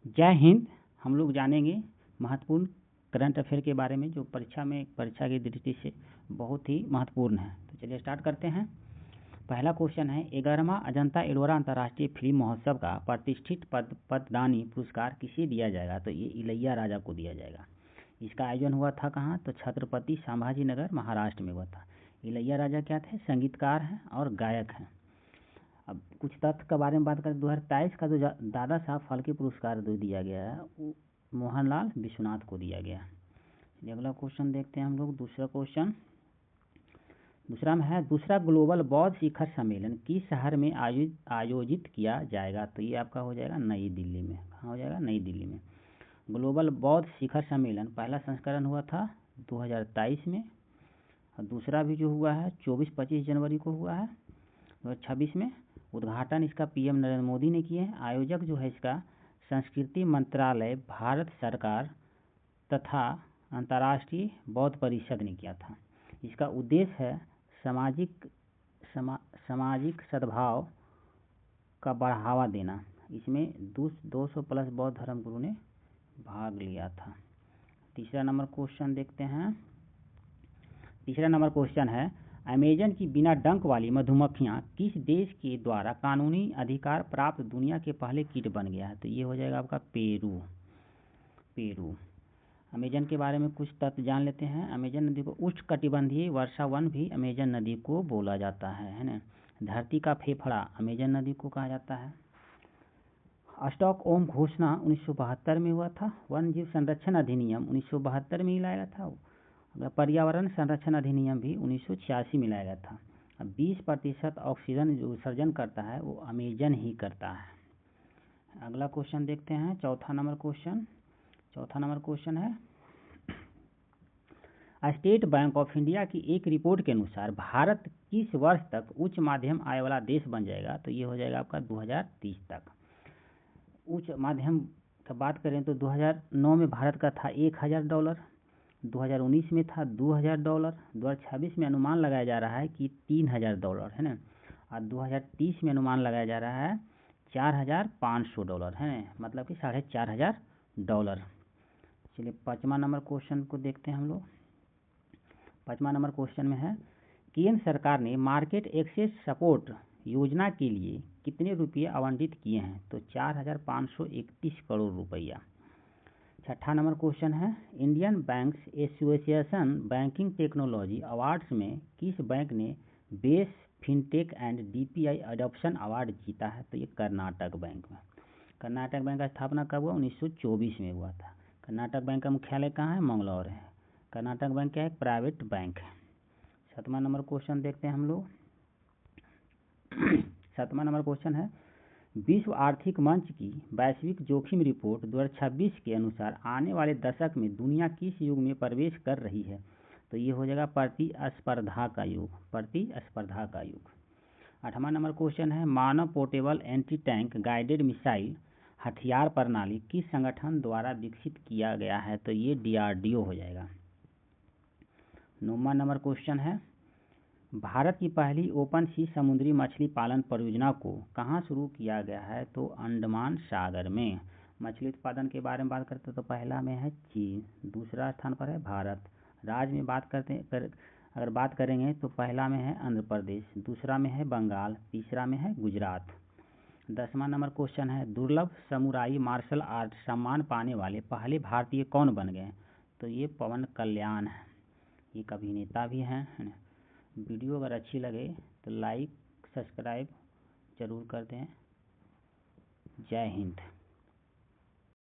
जय हिंद। हम लोग जानेंगे महत्वपूर्ण करंट अफेयर के बारे में जो परीक्षा की दृष्टि से बहुत ही महत्वपूर्ण है। तो चलिए स्टार्ट करते हैं। पहला क्वेश्चन है, 11वां अजंता एलोरा अंतर्राष्ट्रीय फिल्म महोत्सव का प्रतिष्ठित पद्मरानी पुरस्कार किसे दिया जाएगा? तो ये इलैया राजा को दिया जाएगा। इसका आयोजन हुआ था कहाँ? तो छत्रपति संभाजी नगर महाराष्ट्र में हुआ था। इलैया राजा क्या थे? संगीतकार हैं और गायक हैं। अब कुछ तथ्य के बारे में बात करें, 2023 का जो दादा साहब फाल्के पुरस्कार जो दिया गया है वो मोहनलाल विश्वनाथ को दिया गया है। अगला क्वेश्चन देखते हैं हम लोग। दूसरा क्वेश्चन दूसरा में है, दूसरा ग्लोबल बौद्ध शिखर सम्मेलन किस शहर में आयोजित किया जाएगा? तो ये आपका हो जाएगा नई दिल्ली में। कहाँ हो जाएगा? नई दिल्ली में। ग्लोबल बौद्ध शिखर सम्मेलन पहला संस्करण हुआ था 2023 में, और दूसरा भी जो हुआ है 24-25 जनवरी को हुआ है 2026 में। उद्घाटन इसका पीएम नरेंद्र मोदी ने किए हैं। आयोजक जो है इसका संस्कृति मंत्रालय, भारत सरकार तथा अंतर्राष्ट्रीय बौद्ध परिषद ने किया था। इसका उद्देश्य है सामाजिक सद्भाव का बढ़ावा देना। इसमें 200 प्लस बौद्ध धर्मगुरु ने भाग लिया था। तीसरा नंबर क्वेश्चन देखते हैं। तीसरा नंबर क्वेश्चन है, अमेजन की बिना डंक वाली मधुमक्खियां किस देश के द्वारा कानूनी अधिकार प्राप्त दुनिया के पहले कीट बन गया है? तो ये हो जाएगा आपका पेरू। अमेजन के बारे में कुछ तथ्य जान लेते हैं। अमेजन नदी को उष्णकटिबंधीय वर्षा वन भी अमेजन नदी को बोला जाता है ना। धरती का फेफड़ा अमेजन नदी को कहा जाता है। स्टॉकहोम घोषणा 1972 में हुआ था। वन जीव संरक्षण अधिनियम 1972 में लाया गया था। पर्यावरण संरक्षण अधिनियम भी 1986 में लाया गया था। 20% ऑक्सीजन जो उत्सर्जन करता है वो अमेजन ही करता है। अगला क्वेश्चन देखते हैं। चौथा नंबर क्वेश्चन है, स्टेट बैंक ऑफ इंडिया की एक रिपोर्ट के अनुसार भारत किस वर्ष तक उच्च माध्यम आय वाला देश बन जाएगा? तो ये हो जाएगा आपका 2030 तक। उच्च माध्यम का बात करें तो 2009 में भारत का था $1000, 2019 में था $2000, 2026 में अनुमान लगाया जा रहा है कि $3000 है ना, और 2030 में अनुमान लगाया जा रहा है $4500 है ना, मतलब कि $4500। चलिए 5वां नंबर क्वेश्चन को देखते हैं हम लोग। 5वां नंबर क्वेश्चन में है, केंद्र सरकार ने मार्केट एक्सेस सपोर्ट योजना के लिए कितने रुपये आवंटित किए हैं? तो 4531 करोड़ रुपया। 6वां नंबर क्वेश्चन है, Indian banks association banking technology awards में किस बैंक ने best fintech and DPI adoption award जीता है? तो ये कर्नाटक बैंक में। कर्नाटक बैंक का स्थापना कब हुआ? 1924 में हुआ था। कर्नाटक बैंक का मुख्यालय कहाँ है? मंगलौर है। कर्नाटक बैंक क्या है? प्राइवेट बैंक है। 7वां नंबर क्वेश्चन देखते हैं हम लोग। 7वां नंबर क्वेश्चन है, विश्व आर्थिक मंच की वैश्विक जोखिम रिपोर्ट 2026 के अनुसार आने वाले दशक में दुनिया किस युग में प्रवेश कर रही है? तो ये हो जाएगा प्रतिस्पर्धा का युग। 8वां नंबर क्वेश्चन है, मानव portable anti tank guided missile हथियार प्रणाली किस संगठन द्वारा विकसित किया गया है? तो ये DRDO हो जाएगा। 9वां नंबर क्वेश्चन है, भारत की पहली ओपन सी समुद्री मछली पालन परियोजना को कहाँ शुरू किया गया है? तो अंडमान सागर में। मछली उत्पादन के बारे में बात करते हैं तो पहला में है चीन, दूसरा स्थान पर है भारत। राज्य में अगर बात करेंगे तो पहला में है आंध्र प्रदेश, दूसरा में है बंगाल, तीसरा में है गुजरात। 10वां नंबर क्वेश्चन है, दुर्लभ समुराई मार्शल आर्ट सम्मान पाने वाले पहले भारतीय कौन बन गए? तो ये पवन कल्याण है, एक अभिनेता भी हैं है ना। वीडियो अगर अच्छी लगे तो लाइक सब्सक्राइब जरूर कर दें। जय हिंद।